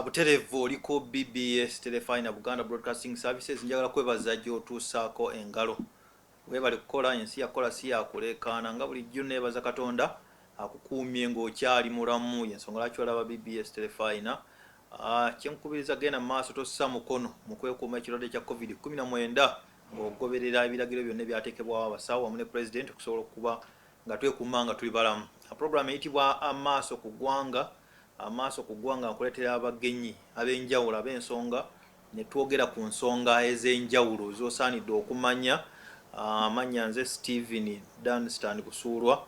Buterevu oliko BBS Telefina Buganda Broadcasting Services njagala kwebaza gy'otuusaako engalo webale kukola ensi yakola si yakulekaana nga bulijjo neebaza Katonda akukuumye ng'okyali mulamu y'ensonga lwaki olaba BBS Telefina kyenkubiriza genda maaso tossa mukono mu kwekuuma ekirwadde kya COVID-19 ng'ogoberera ebiragiro byonna ebyateekebwawo abasawo wamu ne President okusobola okuba nga twekuuma nga tuli balamu. Program eyitibwa amaaso ku ggwanga nkuleetera abagenyi ab'enjawulo ab'ensonga ne twogera ku nsonga ez'enjawulo z'osaanidde okumanya. Amanya nze Stephen Danstan Kusuulwa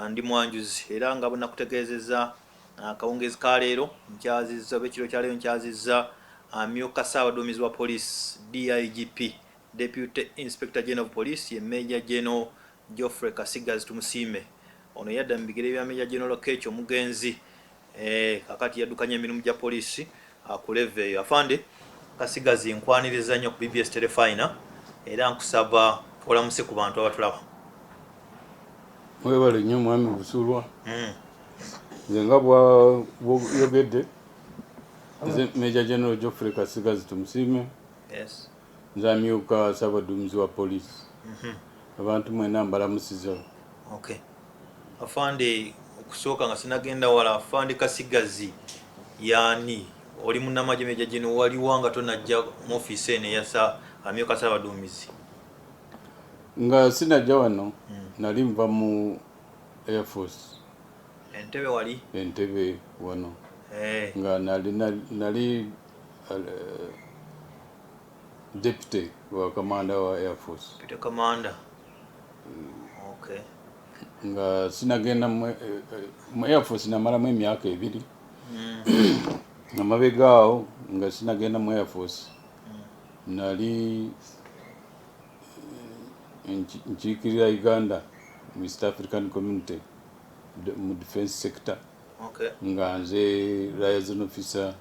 ndi mwanjuzi era nga bwenakutegeezezza akawungezi ka leero nkyazizza b'ekiro kya leero nkyazizza amyuuka Ssaabaduumizi wa Poliisi DIGP Deputy Inspector General of Police ye Major General Geoffrey Katsigazi Tumusiime. Ono yadda mu bigere bya Major Kya Lokech omugenzi kakati yaddukanya emirimu gya poliisi akuleve eyo. Afande Katsigazi nkwaniriza nnyo ku BBS Telefina era nkusaba olamuse ku bantu abatulaba. Webale nnyo mwami Busuulwa. Nze nga bw'oyogedde nze Major General Geoffrey Katsigazi Tumusiime. Yes. Nze amyuuka Ssaabaduumizi wa Poliisi. Abantu mwena mbalamusiza. Okay. Afande okusooka nga sinagenda wala Afande Katsigazi yaani oli munnamagye Major General waliwo nga tonajja mu ofiisi eno eyasa amyuuka Ssaabaduumizi? Nga sinajja wano nali nva mu Air Force. Entebe wali? Entebe wano. Nga nali deputy wa commander wa Air Force. Deputy commander. Okay. Nga sinagenda mu Air Force namalamu emyaka 2. Amabega awo nga sinagenda mu Air Force nali nkiikirira Uganda mu East African Community mu defense sector. Okay. Nga nze liaison officer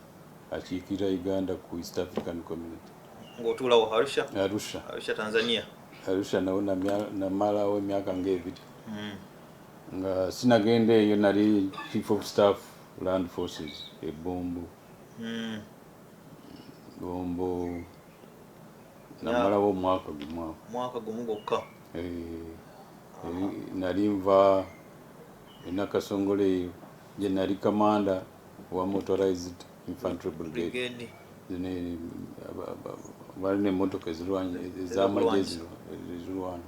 akiikirira Uganda ku East African Community. Ng'otuulawo Arusha? Arusha Tanzania. Arusha nawo namalawo emyaka nga 2. Nga sinagenda eyo nali Chief of Staff Land Forces Bombo. Bombo namalawo mwaka gumu gwokka. Nali nva Nakasongole gye nali commander wa Motorized Infantry Brigade. Bali n'emmotoka ez'amagye ezirwana.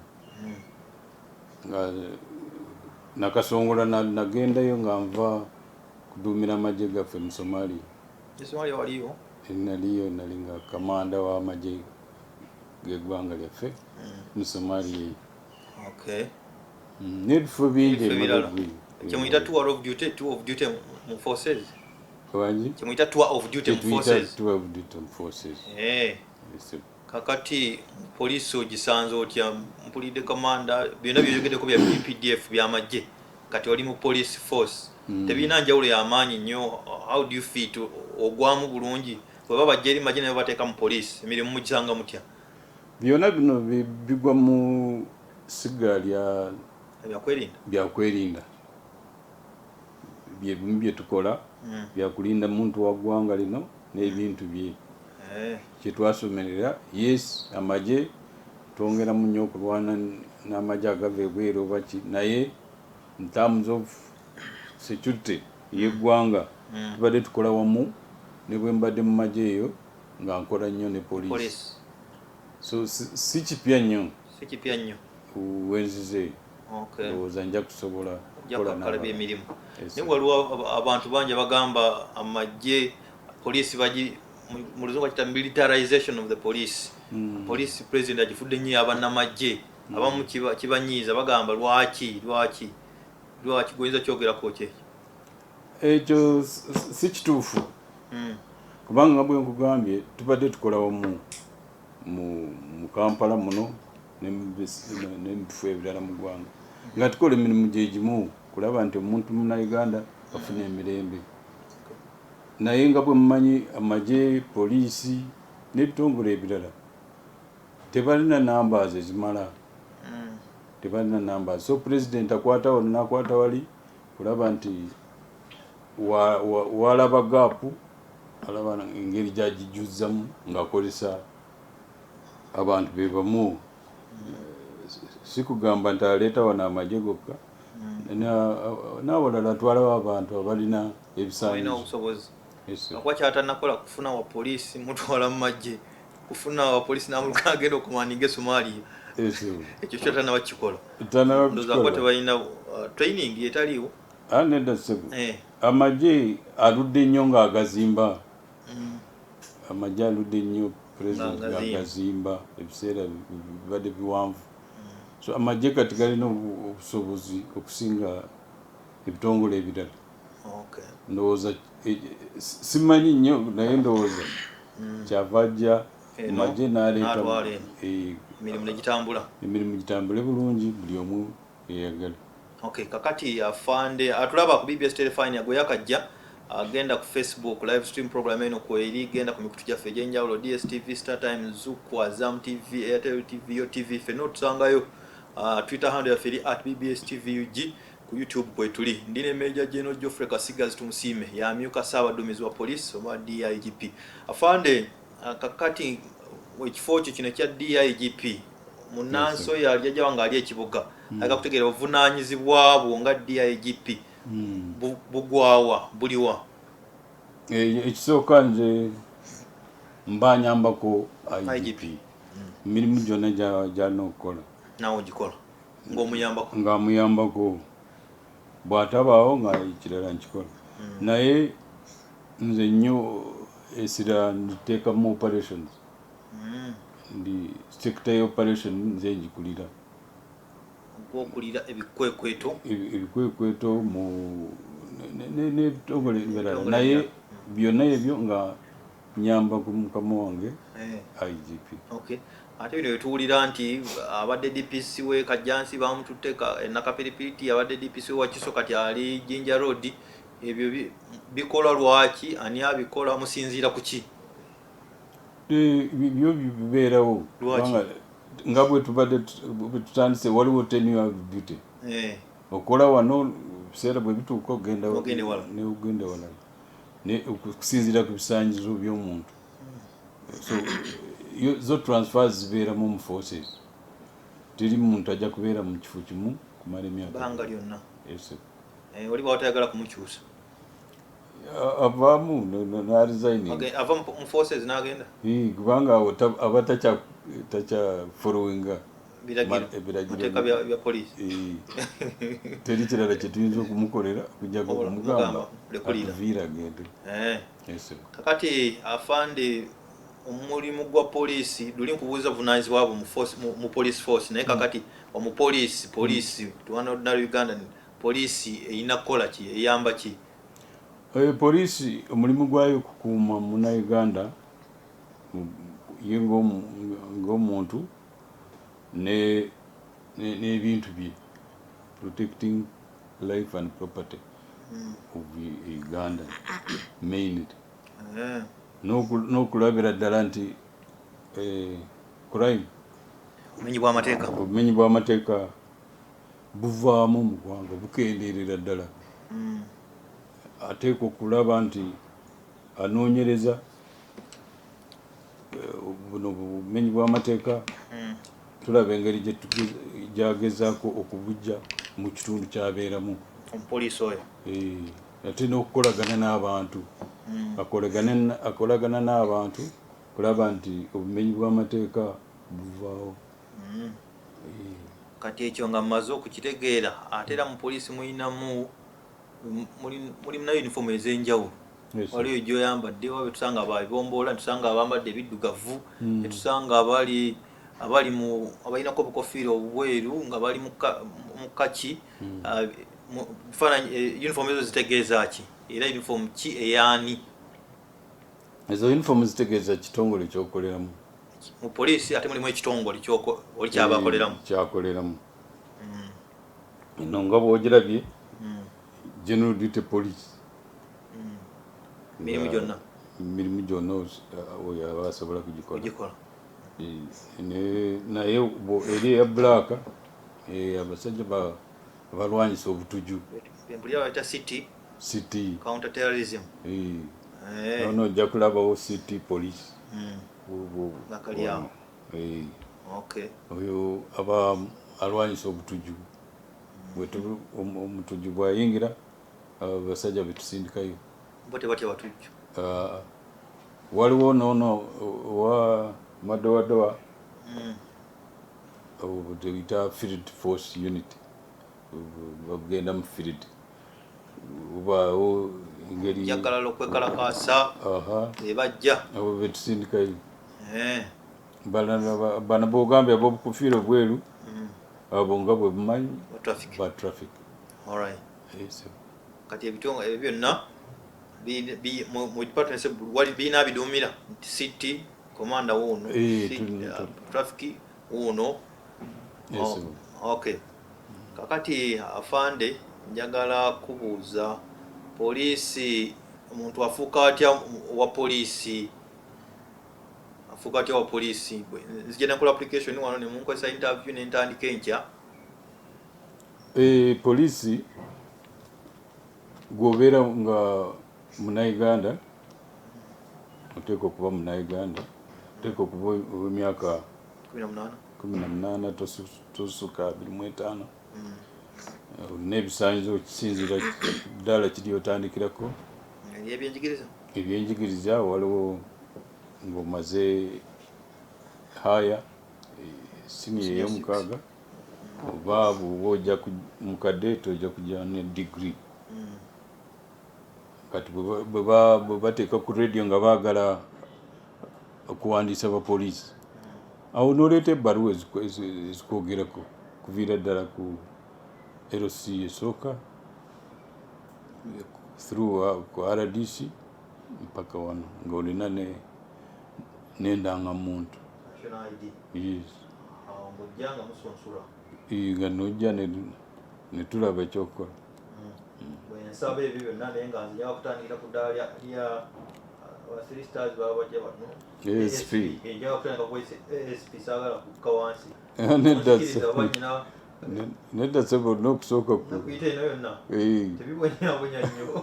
Nga Nakasongola nagendayo nga nva kuduumira amagye gaffe mu Somalia. Somalia waliyo? Naliyo nali nga kamanda w'amagye g'eggwanga lyaffe mu Somalia. Okay. N'ebifo bingi emabegwi. Kyemuyita tour of duty mu forces? Wangi? Kyemuyita tour of duty mu forces? Tour of duty mu forces. Kakati poliisi ogisanze otya? Mpulidde commander byonna byoyogeddeko bya PPDF by'amagye kati oli mu police force. Tebirina njawulo y'amaanyi nnyo. How do you feel ogwamu bulungi bweba bajja eri magye naye bateeka mu poliisi emirimu mugisanga mutya? Byonna bino bigwa mu siga lya byakwerinda byebimu bye tukola byakulinda muntu wa ggwanga lino n'ebintu bye. Kyetwasomerera yes amagye twongeramu nnyo okulwana n'amagye agava ebweru oba ki naye in terms of security y'eggwanga tubadde tukola wamu ne bwe mbadde mu magye eyo nga nkola nnyo ne poliisi. So si kipya nnyo wenzize. Ndowooza nja kusobola okukola by'emirimu. Naye waliwo abantu bangi bagamba amagye poliisi mu luzungu bakiyita militarization of the police. Police president agifudde nnyo abannamagye abamu kibanyiiza bagamba lwaki goyinza kyogerako ki? Ekyo si kituufu kubanga bwe nkugambye tubadde tukola wamu mu Kampala muno n'ebifo ebirala mu ggwanga nga tukola emirimu gye gimu kulaba nti omuntu Munnayuganda afuna emirembe. Naye nga bwe mumanyi amagye poliisi n'ebitongole ebirala tebalina numbers ezimala. Tebalina numbers. So president akwata wano n'akwata wali kulaba nti walaba gaapu alaba engeri gyagijjuzzamu ng'akozesa abantu be bamu si kugamba nti aleeta wano amagye gokka n'abalala atwalawo abantu abalina ebisaanyizo akuba kyatanakola kufuna wa poliisi mutwala mu magye kufuna wa poliisi n'amuluka agenda okumaninga Somalia ekyo kyatanaba kikola ndowooza kuba tebalina training etaliiwo nedda ssebo amagye aludde nnyo ng'agazimba amagye aludde nnyo president ng'agazimba ebiseera bibadde biwanvu so amagye kati galina obusobozi okusinga ebitongole ebirala ndowooza simanyi nnyo naye ndowooza kyava ajja amagye n'aleeta emirimu gitambule bulungi buli omu yeyagala kakati afande atulaba ku BBS Telefine yagoya kajja agenda ku Facebook live stream program eno kweri genda ku mikutu gyaffe egyenjawulo DSTV, Star Times, Zuku, Azam TV, Airtel TV, YoTV fenno tusangayo Twitter handle yaffe eri @BBSTVUG ku YouTube kwetuli ndine Major General Geoffrey Katsigazi Tumusiime ya amyuuka Ssaabaduumizi wa poliisi oba DIGP afande kakati ekifo kyo kino kya DIGP munanso yalijja wanga ali ekibuga aga kutegeera obuvunaanyizibwa bwo nga DIGP bugwawa buliwa ekisooka nze mbanyambako IGP emirimu gyonna gyalina okukola nawe ogikola ng'amuyambako bw'atabaawo nga ekirala nkikola naye nze nnyo esira nditeekamu operations ndi secretary operation nze njikulira okulira ebikwekweto n'ebitongole ebirala naye byonna ebyo nga nyamba ku mukama wange IGP ate bino betuwulira nti abadde DPC we Kajjansi bamututte nakapiripiti abadde DPC wa Kiso kati ali Jinja Road ebyo bikola lwaki ani abikola musinziira ku ki byo bibeerawo nga bwe tubadde tutandise waliwo tenure of duty okola wano biseera bwe bituuka ogenda walala okusinziira ku bisaanyizo by'omuntu so zo transfers zibeeramu mu forces teri muntu ajja kubeera mu kifo kimu kumala emyaka banga lyonna oli bwatayagala kumukyusa avaamu n'aresigning ava mu forces n'agenda kubanga aba tacha followinga biragiro bya poliisi teri kirala kye tuyinza okumukolera kujja kumugamba akuviira agende kakati afande omulimu gwa poliisi luli nkubuuza buvunaanyizibwa bwo mu police force naye kakati poliisi tuwanodinary Uganda poliisi erina kukola ki eyamba ki poliisi omulimu gwayo okukuuma Munnayuganda ye ng'omuntu n'ebintu bye protecting life and property of Uganda mainly n'okulabira ddala nti crime obumenyi bw'amateeka buvaamu mu ggwanga bukendeerera ddala ateeka okulaba nti anoonyereza buno bumenyi bw'amateeka tulaba engeri gyagezaako okubujja mu kitundu kyabeeramu omupoliisi oyo ate n'okukolagana n'abantu akolagana n'abantu kulaba nti obumenyi bw'amateeka buvaawo kati ekyo nga mmaze okukitegeera ate era mu poliisi mulimu na uniform ez'enjawulo waliyo gyoyambadde wabe tusanga ababomboola tusanga abambadde ebiddugavu tusanga abalinako obukofiira obweru nga bali mu kaki uniform ezo zitegeeza ki era uniform ki eyaani ezo uniform zitegeeza kitongole kyokoleramu mu poliisi ate mulimu ekitongole oli kyabakoleramu eno nga bwogirabye general duty police mirimu gyonna oyo aba asobola kugikola naye eri eya black abasajja balwanyisa obutuju city counter terrorism nono ojja kulabawo city police nakali awo. Okay. Oyo aba alwanyisa obutujuvu omutujuvu bwayingira abasajja betusindikayo bote batujju. Waliwo nono wa madowadowa tuyita field force unit bagenda mu field ubaawo engeri njagala okwekalakaasa ebajja abo betusindikayo bana bogambye abobukufiira obweru abo nga bwe bumanyi ba traffic. Alright. Kati ebitongole ebyo byonna mu department wali bina bidumira city commander wuno traffic wuno. Okay. Kakati afande njagala kubuuza poliisi omuntu afuuka atya wa poliisi nzija nakola application wano ne munkozesa interview n'entandika enkya. Poliisi gwobeera nga munauganda oteeka okuba munauganda oteeka okuba emyaka 18 tosuka 25 olina ebisaanyizo kisinzira ddala kiri otandikirako ebyenjigiriza waliwo ng'omaze haya siniya ey'omukaaga oba bw'oba ojja mu kadeete ojja kujja ne degree. Kati bwe bateeka ku radio nga baagala okuwandiisa abapoliisi awo n'oleeta ebbaluwa ezikwogerako kuviira ddala ku LC esooka through ku RDC mpaka wano ng'olina n'endangamuntu. Nga n'ojja ne tulaba ekyokukola. Nsaba ebyo byonna naye nga nzija kutandikira ku ddaala lya Sisters baba bajja bano ASP ejja kutandika ku ASP saagala kukka wansi nedda sebo olina okusooka kuyita eno yonna tebibonyabonya nnyo.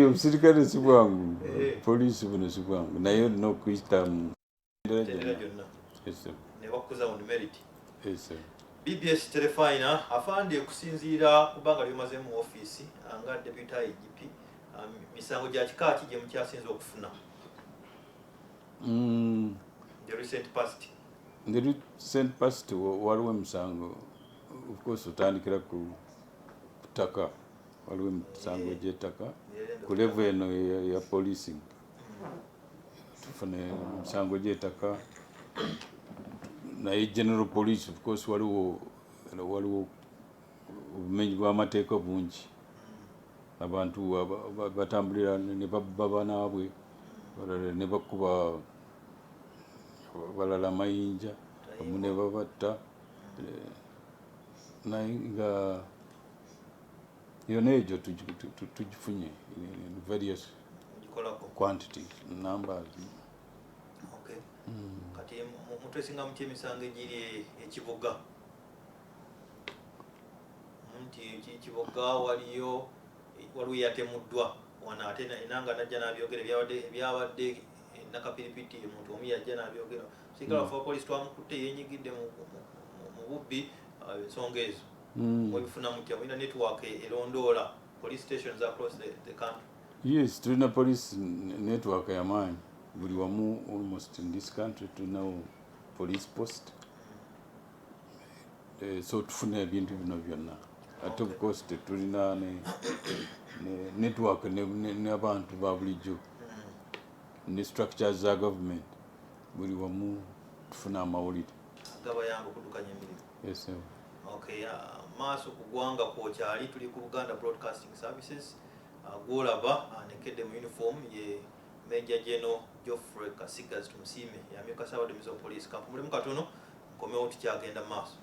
Obusirikale si bwangu poliisi buno si bwangu naye olina okuyita mu gyonna ne bakkuza on merit. BBS Telefina afande kusinziira kubanga lyomaze mu office nga deputy IGP misango gya kika ki gye mukyasinza okufuna the recent past waliwo emisango of course otandikira ku ttaka waliwo emisango gy'ettaka ku level eno ya policing tufuna emisango gy'ettaka naye general police of course waliwo obumenyi bw'amateeka bungi abantu batambulira ne babba banaabwe balala ne bakuba balala mayinja amu ne babatta naye nga yonna egyo tugifunye in various quantity numbers. Kati mutwesinga muti emisango egiri ekibuga nti ekibuga waliyo yatemuddwa wana ate enanga najja n'abyogera ebyabadde nakapiripiti omuntu omu yajja n'abyogera sikala fa poliisi twamukutte yenyigidde mu bubbi ensonga ezo mwebifuna mutya mulina network erondoola police stations across the country. Yes, tulina police network y'amaanyi buli wamu almost in this country tulinawo police post so tufuna ebintu bino byonna ate of course tetulina network n'abantu ba bulijjo ne structures za government buli wamu tufuna amawulire gabayamba okudukanya emirimu. Yes sir. Okay, maaso ku ggwanga kwokyali tuli ku Buganda Broadcasting Services gwolaba anekedde mu uniform ye Major General Geoffrey Katsigazi Tumusiime yamyuka Ssaabaduumizi Police Camp mulimu katono nkomewo tukyagenda maaso.